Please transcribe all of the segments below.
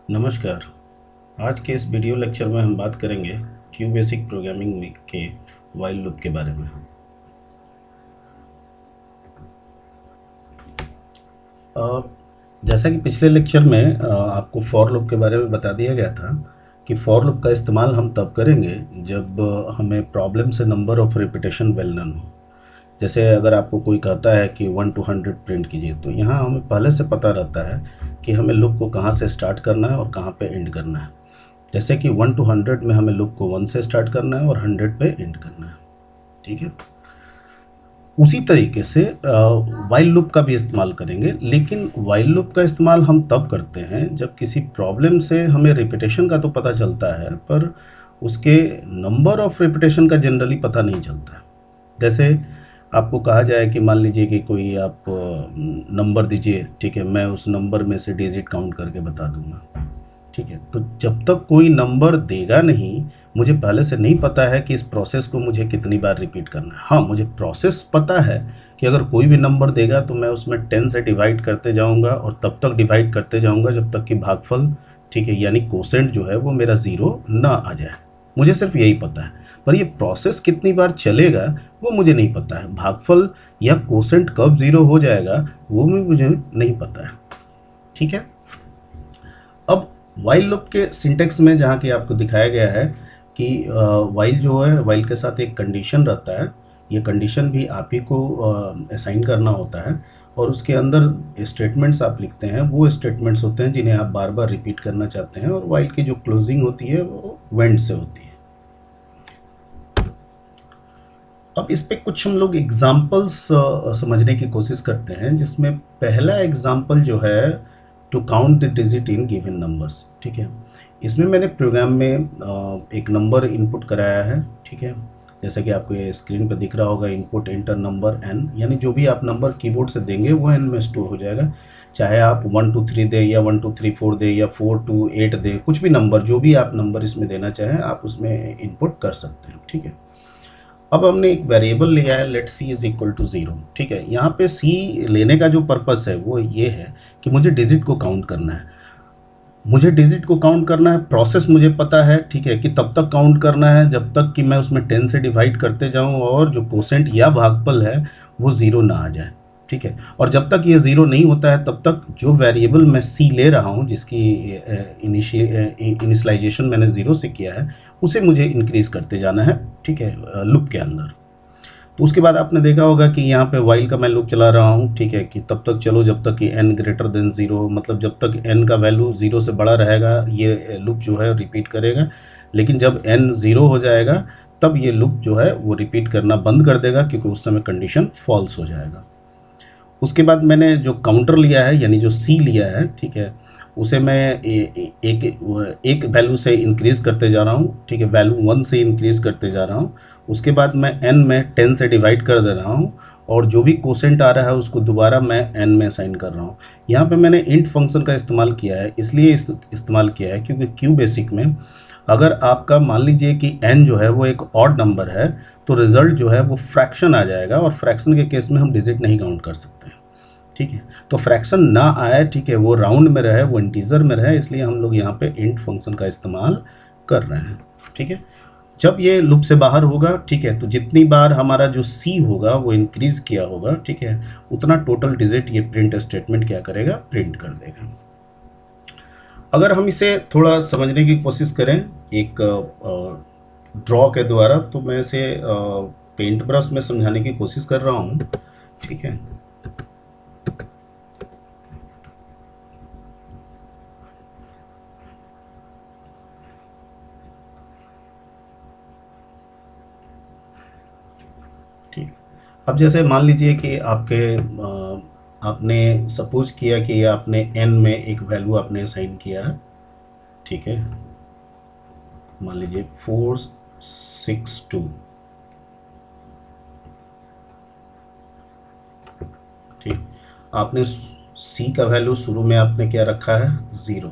नमस्कार। आज के इस वीडियो लेक्चर में हम बात करेंगे क्यू बेसिक प्रोग्रामिंग के वाइल लूप के बारे में। अ, जैसा कि पिछले लेक्चर में आपको फॉर लूप के बारे में बता दिया गया था कि फॉर लूप का इस्तेमाल हम तब करेंगे जब हमें प्रॉब्लम से number of repetition well known हो। जैसे अगर आपको कोई कहता है कि 1 to 100 प्रिंट कीजिए, तो यहाँ हमें पहले से पता रहता है कि हमें लूप को कहाँ से स्टार्ट करना है और कहाँ पे एंड करना है। जैसे कि 1 to 100 में हमें लूप को 1 से स्टार्ट करना है और 100 पे एंड करना है। ठीक है, उसी तरीके से वाइल लूप का भी इस्तेमाल करेंगे, लेकिन वाइल लूप का इस्तेमाल हम तब करते हैं जब किसी प्रॉब्लम से हमें रिपीटेशन का तो पता चलता है, पर उसके नंबर ऑफ रिपीटेशन का जनरली पता नहीं चलता है। जैसे आपको कहा जाए कि मान लीजिए कि कोई आप नंबर दीजिए, ठीक है, मैं उस नंबर में से डिजिट काउंट करके बता दूंगा। ठीक है, तो जब तक कोई नंबर देगा नहीं, मुझे पहले से नहीं पता है कि इस प्रोसेस को मुझे कितनी बार रिपीट करना है। हाँ, मुझे प्रोसेस पता है कि अगर कोई भी नंबर देगा तो मैं उसमें 10 से डिवाइड करते जाऊंगा और तब तक डिवाइड करते जाऊंगा जब तक कि भागफल, ठीक है, यानी कोसेंट जो है वो मेरा ज़ीरो ना आ जाए। मुझे सिर्फ यही पता है, पर ये प्रोसेस कितनी बार चलेगा वो मुझे नहीं पता है। भागफल या कोसेंट कब ज़ीरो हो जाएगा वो भी मुझे नहीं पता है। ठीक है, अब वाइल लूप के सिंटेक्स में जहाँ की आपको दिखाया गया है कि वाइल जो है, वाइल के साथ एक कंडीशन रहता है। ये कंडीशन भी आप ही को असाइन करना होता है और उसके अंदर स्टेटमेंट्स आप लिखते हैं। वो स्टेटमेंट्स होते हैं जिन्हें आप बार बार रिपीट करना चाहते हैं, और वाइल की जो क्लोजिंग होती है वो वेंड से होती है। अब इस पे कुछ हम लोग एग्जाम्पल्स समझने की कोशिश करते हैं, जिसमें पहला एग्जाम्पल जो है to count the digit in given numbers. ठीक है, इसमें मैंने प्रोग्राम में एक नंबर इनपुट कराया है। ठीक है, जैसा कि आपको ये स्क्रीन पर दिख रहा होगा, इनपुट एंटर नंबर n, यानी जो भी आप नंबर कीबोर्ड से देंगे वो n में स्टोर हो जाएगा। चाहे आप 1 2 3 दे या 1 2 3 4 दे या 4 2 8 दे, कुछ भी नंबर, जो भी आप नंबर इसमें देना चाहें आप उसमें इनपुट कर सकते हैं। ठीक है, अब हमने एक वेरिएबल लिया है, let c is equal to 0। ठीक है, यहाँ पे सी लेने का जो पर्पस है वो ये है कि मुझे डिजिट को काउंट करना है। मुझे डिजिट को काउंट करना है, प्रोसेस मुझे पता है, ठीक है, कि तब तक काउंट करना है जब तक कि मैं उसमें 10 से डिवाइड करते जाऊं और जो कोसेंट या भागफल है वो ज़ीरो ना आ जाए। ठीक है, और जब तक ये ज़ीरो नहीं होता है तब तक जो वेरिएबल मैं सी ले रहा हूँ, जिसकी इनिशियलाइजेशन मैंने ज़ीरो से किया है, उसे मुझे इंक्रीज़ करते जाना है। ठीक है, लूप के अंदर। तो उसके बाद आपने देखा होगा कि यहाँ पे वाइल का मैं लूप चला रहा हूँ। ठीक है, कि तब तक चलो जब तक कि n ग्रेटर देन ज़ीरो, मतलब जब तक n का वैल्यू ज़ीरो से बड़ा रहेगा ये लूप जो है रिपीट करेगा। लेकिन जब n ज़ीरो हो जाएगा तब ये लूप जो है वो रिपीट करना बंद कर देगा, क्योंकि उस समय कंडीशन फॉल्स हो जाएगा। उसके बाद मैंने जो काउंटर लिया है, यानी जो सी लिया है, ठीक है, उसे मैं एक वैल्यू से इंक्रीज़ करते जा रहा हूँ। ठीक है, वैल्यू 1 से इंक्रीज़ करते जा रहा हूँ। उसके बाद मैं n में 10 से डिवाइड कर दे रहा हूँ, और जो भी कोसेंट आ रहा है उसको दोबारा मैं n में असाइन कर रहा हूँ। यहाँ पे मैंने इंट फंक्शन का इस्तेमाल किया है, इसलिए इस्तेमाल किया है क्योंकि क्यू बेसिक में अगर आपका मान लीजिए कि n जो है वो एक ऑड नंबर है तो रिज़ल्ट जो है वो फ्रैक्शन आ जाएगा, और फ्रैक्शन के केस में हम डिजिट नहीं काउंट कर सकते। ठीक है, तो फ्रैक्शन ना आए, ठीक है, वो राउंड में रहे, वो इंटीजर में रहे, इसलिए हम लोग यहाँ पे इंट फंक्शन का इस्तेमाल कर रहे हैं। ठीक है, जब ये लूप से बाहर होगा, ठीक है, तो जितनी बार हमारा जो सी होगा वो इंक्रीज किया होगा, ठीक है, उतना टोटल डिजिट ये प्रिंट स्टेटमेंट क्या करेगा, प्रिंट कर देगा। अगर हम इसे थोड़ा समझने की कोशिश करें एक ड्रॉ के द्वारा, तो मैं इसे पेंट ब्रश में समझाने की कोशिश कर रहा हूँ। ठीक है, ठीक। अब जैसे मान लीजिए कि आपने सपोज किया कि आपने n में एक वैल्यू आपने असाइन किया है। ठीक है, मान लीजिए 462। ठीक, आपने c का वैल्यू शुरू में आपने क्या रखा है, 0।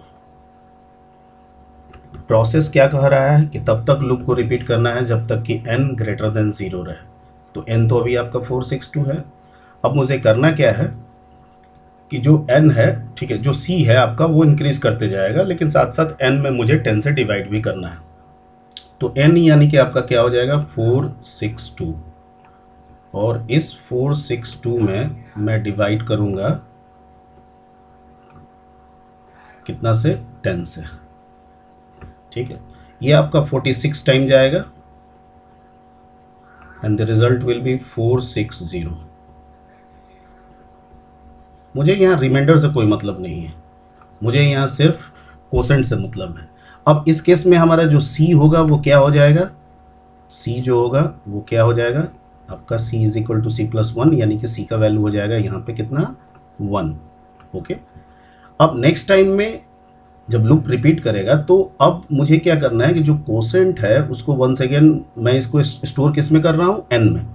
प्रोसेस क्या कह रहा है कि तब तक लूप को रिपीट करना है जब तक कि n ग्रेटर देन 0 रहे। तो n तो अभी आपका 462 है। अब मुझे करना क्या है कि जो n है, ठीक है, जो c है आपका वो इंक्रीज करते जाएगा, लेकिन साथ साथ n में मुझे 10 से डिवाइड भी करना है। तो n यानी कि आपका क्या हो जाएगा 462, और इस 462 में मैं डिवाइड करूंगा कितना से, 10 से, ठीक है। ये आपका 46 टाइम जाएगा and the result will be 460। मुझे यहाँ रिमाइंडर से कोई मतलब नहीं है, मुझे यहाँ सिर्फ कोसेंट से मतलब है। अब इस केस में हमारा जो c होगा वो क्या हो जाएगा, c जो होगा वो क्या हो जाएगा आपका c is equal to c plus one, यानी कि c का वैल्यू हो जाएगा यहाँ पे कितना 1। ओके, अब नेक्स्ट टाइम में जब लूप रिपीट करेगा तो अब मुझे क्या करना है कि जो कोसेंट है उसको वंस अगेन मैं इसको स्टोर किस में कर रहा हूँ, n में।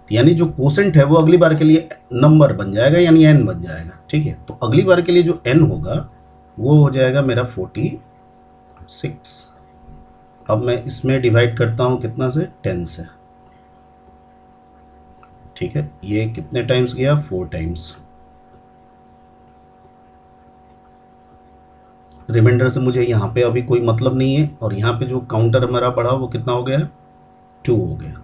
यानी जो कोसेंट है वो अगली बार के लिए नंबर बन जाएगा, यानी n बन जाएगा, ठीक है। तो अगली बार के लिए जो n होगा वो हो जाएगा मेरा 46। अब मैं इसमें डिवाइड करता हूँ कितना से, 10 से, ठीक है। ये कितने टाइम्स गया, 4 टाइम्स। रिमाइंडर से मुझे यहाँ पे अभी कोई मतलब नहीं है, और यहाँ पे जो काउंटर हमारा बढ़ा वो कितना हो गया है, 2 हो गया,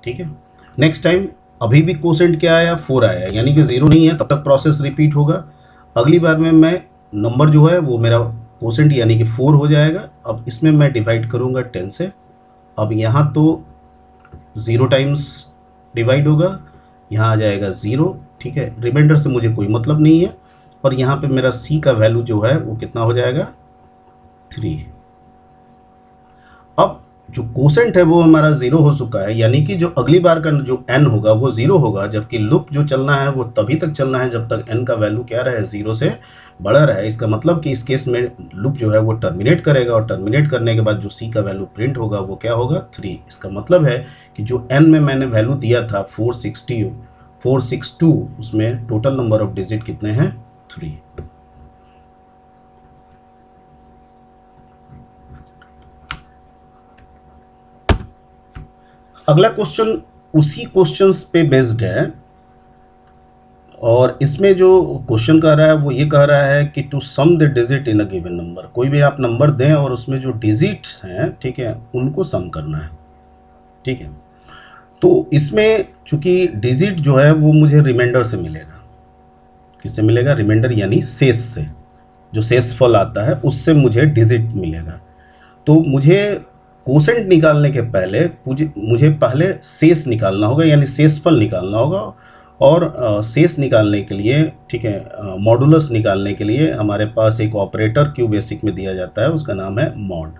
ठीक है। नेक्स्ट टाइम अभी भी कोसेंट क्या आया, 4 आया, यानी कि 0 नहीं है, तब तक प्रोसेस रिपीट होगा। अगली बार में मैं नंबर जो है वो मेरा कोसेंट यानी कि 4 हो जाएगा। अब इसमें मैं डिवाइड करूँगा 10 से। अब यहाँ तो 0 टाइम्स डिवाइड होगा, यहाँ आ जाएगा 0, ठीक है। रिमाइंडर से मुझे कोई मतलब नहीं है, और यहाँ पे मेरा c का वैल्यू जो है वो कितना हो जाएगा 3। अब जो कोसेंट है वो हमारा 0 हो चुका है, यानी कि जो अगली बार का जो n होगा वो 0 होगा, जबकि लूप जो चलना है वो तभी तक चलना है जब तक n का वैल्यू क्या रहे, 0 से बड़ा रहे। इसका मतलब कि इस केस में लूप जो है वो टर्मिनेट करेगा, और टर्मिनेट करने के बाद जो c का वैल्यू प्रिंट होगा वो क्या होगा 3। इसका मतलब है कि जो n में मैंने वैल्यू दिया था 462, उसमें टोटल नंबर ऑफ डिजिट कितने हैं, 3। अगला क्वेश्चन उसी क्वेश्चंस पे बेस्ड है, और इसमें जो क्वेश्चन कह रहा है वो ये कह रहा है कि to sum the digit in a given number. कोई भी आप नंबर दें और उसमें जो डिजिट्स हैं, ठीक है, उनको सम करना है, ठीक है। तो इसमें चूंकि डिजिट जो है वो मुझे रिमाइंडर से मिलेगा। किससे मिलेगा, रिमाइंडर यानी शेष से, जो शेषफल आता है उससे मुझे डिजिट मिलेगा। तो मुझे कोसेंट निकालने के पहले मुझे पहले शेष निकालना होगा, यानी शेषफल निकालना होगा। और शेष निकालने के लिए, ठीक है, मॉडुलस निकालने के लिए हमारे पास एक ऑपरेटर क्यू बेसिक में दिया जाता है, उसका नाम है मॉड,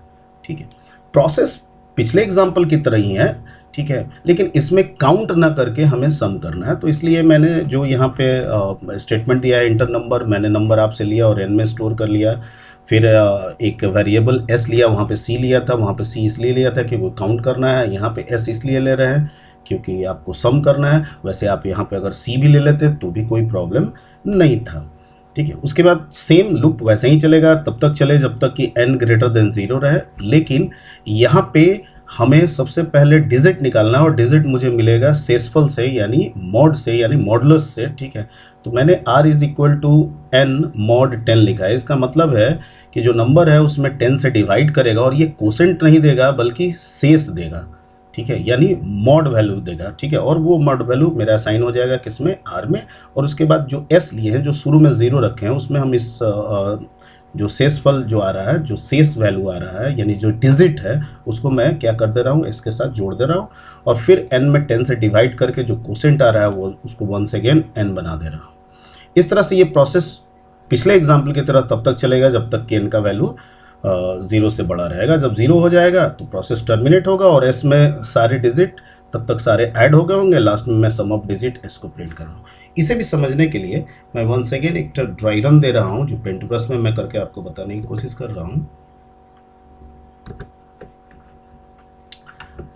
ठीक है। प्रोसेस पिछले एग्जाम्पल की तरह ही है, ठीक है, लेकिन इसमें काउंट ना करके हमें सम करना है। तो इसलिए मैंने जो यहाँ पे स्टेटमेंट दिया है, इंटर नंबर, मैंने नंबर आपसे लिया और एन में स्टोर कर लिया। फिर एक वेरिएबल s लिया, वहाँ पे c लिया था, वहाँ पे c इसलिए लिया था कि वो काउंट करना है, यहाँ पे s इसलिए ले रहे हैं क्योंकि आपको सम करना है। वैसे आप यहाँ पे अगर c भी ले लेते तो भी कोई प्रॉब्लम नहीं था, ठीक है। उसके बाद सेम लूप वैसे ही चलेगा, तब तक चले जब तक कि n ग्रेटर देन 0 रहे। लेकिन यहाँ पे हमें सबसे पहले डिजिट निकालना है, और डिजिट मुझे मिलेगा शेषफल से, यानी मॉड से, यानी मॉडुलस से, ठीक है। तो मैंने r is equal to n mod 10 लिखा है। इसका मतलब है कि जो नंबर है उसमें 10 से डिवाइड करेगा, और ये कोसेंट नहीं देगा बल्कि शेष देगा, ठीक है, यानी मॉड वैल्यू देगा, ठीक है। और वो मॉड वैल्यू मेरा असाइन हो जाएगा किसमें, r में। और उसके बाद जो s लिए हैं, जो शुरू में 0 रखे हैं, उसमें हम इस जो शेषफल जो आ रहा है, जो शेष वैल्यू आ रहा है, यानी जो डिजिट है, उसको मैं क्या कर दे रहा हूँ, इसके साथ जोड़ दे रहा हूँ। और फिर n में 10 से डिवाइड करके जो कोसेंट आ रहा है वो उसको वंस अगेन n बना दे रहा हूँ। इस तरह से ये प्रोसेस पिछले एग्जाम्पल की तरह तब तक चलेगा जब तक कि n का वैल्यू 0 से बड़ा रहेगा। जब 0 हो जाएगा तो प्रोसेस टर्मिनेट होगा, और s में सारे डिजिट तब तक सारे ऐड हो गए होंगे। लास्ट में मैं सम ऑफ डिजिट s को प्रिंट कर रहा हूँ। इसे भी समझने के लिए मैं वंस अगेन एक ड्राई रन दे रहा हूँ, जो पेंट ब्रश में मैं करके आपको बताने की कोशिश कर रहा हूँ।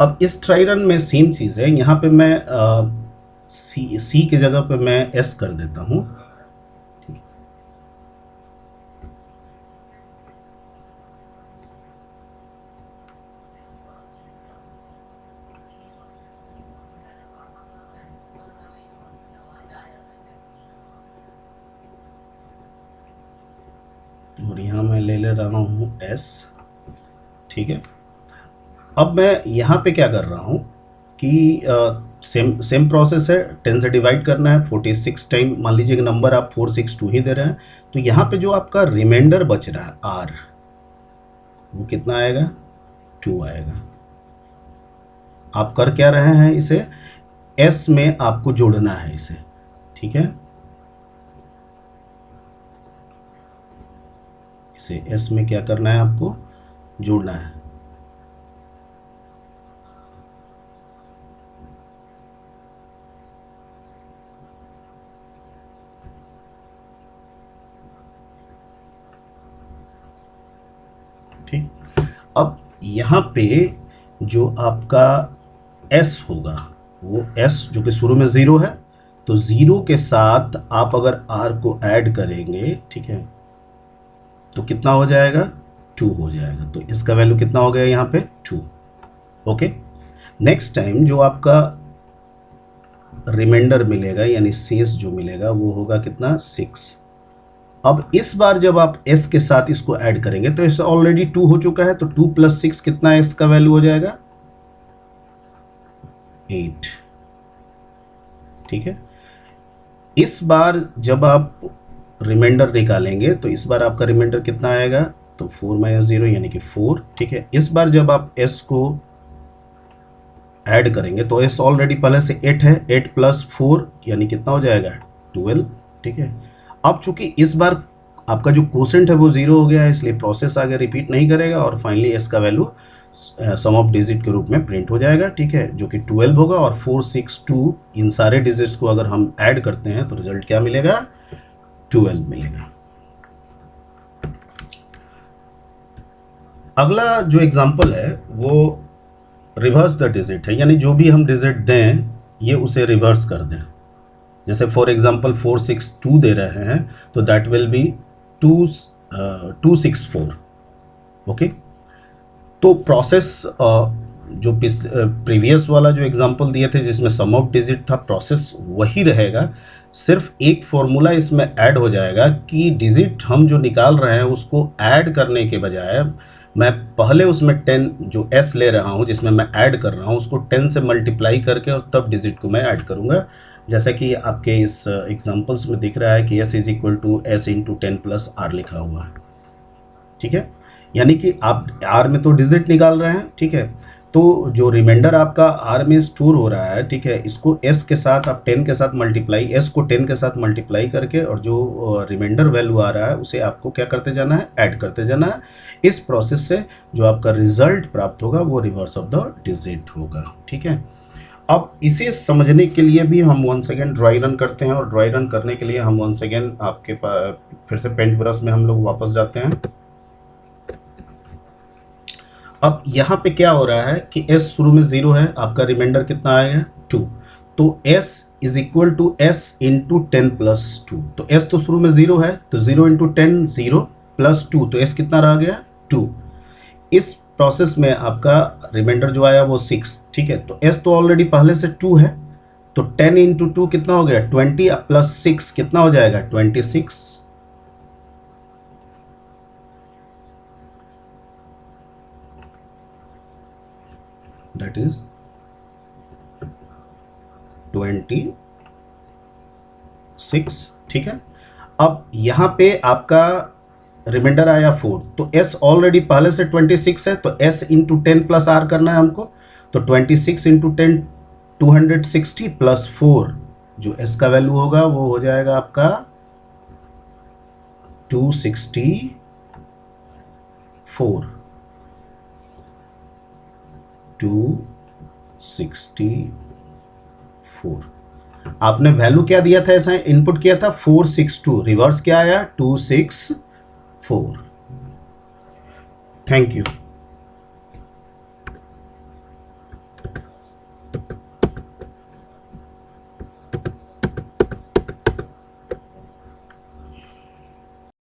अब इस ड्राई रन में सेम चीज़ है, यहाँ पे मैं सी की जगह पे मैं s कर देता हूँ। मैं ले ले रहा हूँ s, ठीक है। अब मैं यहाँ पे क्या कर रहा हूँ कि सेम प्रोसेस है, 10 से डिवाइड करना है 46 टाइम, मान लीजिए कि नंबर आप 462 ही दे रहे हैं, तो यहाँ पे जो आपका रिमाइंडर बच रहा है r, वो कितना आएगा, 2 आएगा। आप कर क्या रहे हैं, इसे s में आपको जोड़ना है इसे, ठीक है। इसे s में क्या करना है, आपको जोड़ना है। ठीक, अब यहाँ पे जो आपका s होगा, वो s जो कि शुरू में 0 है, तो 0 के साथ आप अगर r को ऐड करेंगे, ठीक है, तो कितना हो जाएगा, 2 हो जाएगा। तो इसका वैल्यू कितना हो गया यहाँ पे, 2। ओके, नेक्स्ट टाइम जो आपका रिमाइंडर मिलेगा यानी शेष जो मिलेगा वो होगा कितना, 6। अब इस बार जब आप s के साथ इसको ऐड करेंगे तो इस ऑलरेडी 2 हो चुका है, तो 2 + 6 कितना है, इसका वैल्यू हो जाएगा 8, ठीक है। इस बार जब आप रिमाइंडर निकालेंगे तो इस बार आपका रिमाइंडर कितना आएगा, तो 4 - 0 यानी कि 4, ठीक है। इस बार जब आप s को ऐड करेंगे तो s ऑलरेडी पहले से 8 है, 8 + 4 यानी कितना हो जाएगा, 12, ठीक है। अब चूंकि इस बार आपका जो कोसेंट है वो 0 हो गया है, इसलिए प्रोसेस आगे रिपीट नहीं करेगा और फाइनली s का वैल्यू सम ऑफ डिजिट के रूप में प्रिंट हो जाएगा, ठीक है, जो कि 12 होगा। और 462 इन सारे डिजिट्स को अगर हम ऐड करते हैं तो रिजल्ट क्या मिलेगा, 12 मिलेगा। अगला जो एग्जांपल है वो रिवर्स द डिजिट है, यानी जो भी हम डिजिट दें ये उसे रिवर्स कर दें। जैसे फॉर एग्जांपल 462 दे रहे हैं तो दैट विल बी 264। ओके, तो प्रोसेस जो प्रीवियस वाला जो एग्जांपल दिए थे जिसमें सम ऑफ डिजिट था, प्रोसेस वही रहेगा, सिर्फ एक फॉर्मूला इसमें ऐड हो जाएगा कि डिजिट हम जो निकाल रहे हैं उसको ऐड करने के बजाय मैं पहले उसमें 10 जो s ले रहा हूँ जिसमें मैं ऐड कर रहा हूँ उसको 10 से मल्टीप्लाई करके और तब डिजिट को मैं ऐड करूँगा, जैसा कि आपके इस एग्जांपल्स में दिख रहा है कि s = s × 10 + r लिखा हुआ है, ठीक है। यानी कि आप r में तो डिजिट निकाल रहे हैं, ठीक है, तो जो रिमाइंडर आपका r में स्टोर हो रहा है, ठीक है, इसको s के साथ आप 10 के साथ मल्टीप्लाई, s को 10 के साथ मल्टीप्लाई करके और जो रिमाइंडर वैल्यू आ रहा है उसे आपको क्या करते जाना है, ऐड करते जाना है। इस प्रोसेस से जो आपका रिजल्ट प्राप्त होगा वो रिवर्स ऑफ द डिजिट होगा, ठीक है। अब इसे समझने के लिए भी हम वंस अगेन ड्राई रन करते हैं, और ड्राई रन करने के लिए हम वंस अगेन आपके पास फिर से पेंट ब्रश में हम लोग वापस जाते हैं। अब यहाँ पे क्या हो रहा है कि s शुरू में 0 है, आपका रिमाइंडर कितना आएगा, 2, तो s = s × 10 + 2, तो s तो शुरू में 0 है, तो 0 × 10 0 + 2, तो s कितना रह गया, 2। इस प्रोसेस में आपका रिमाइंडर जो आया वो 6, ठीक है, तो s तो ऑलरेडी पहले से 2 है, तो 10 × 2 कितना हो गया, 20 + 6 कितना हो जाएगा, 26। दैट इज 26, ठीक है। अब यहाँ पे आपका रिमाइंडर आया 4, तो s ऑलरेडी पहले से 26 है, तो s × 10 + r करना है हमको, तो 26 × 10 260 + 4 जो s का वैल्यू होगा वो हो जाएगा आपका 264। आपने वैल्यू क्या दिया था, ऐसा इनपुट किया था 462, रिवर्स क्या आया 264। Thank you.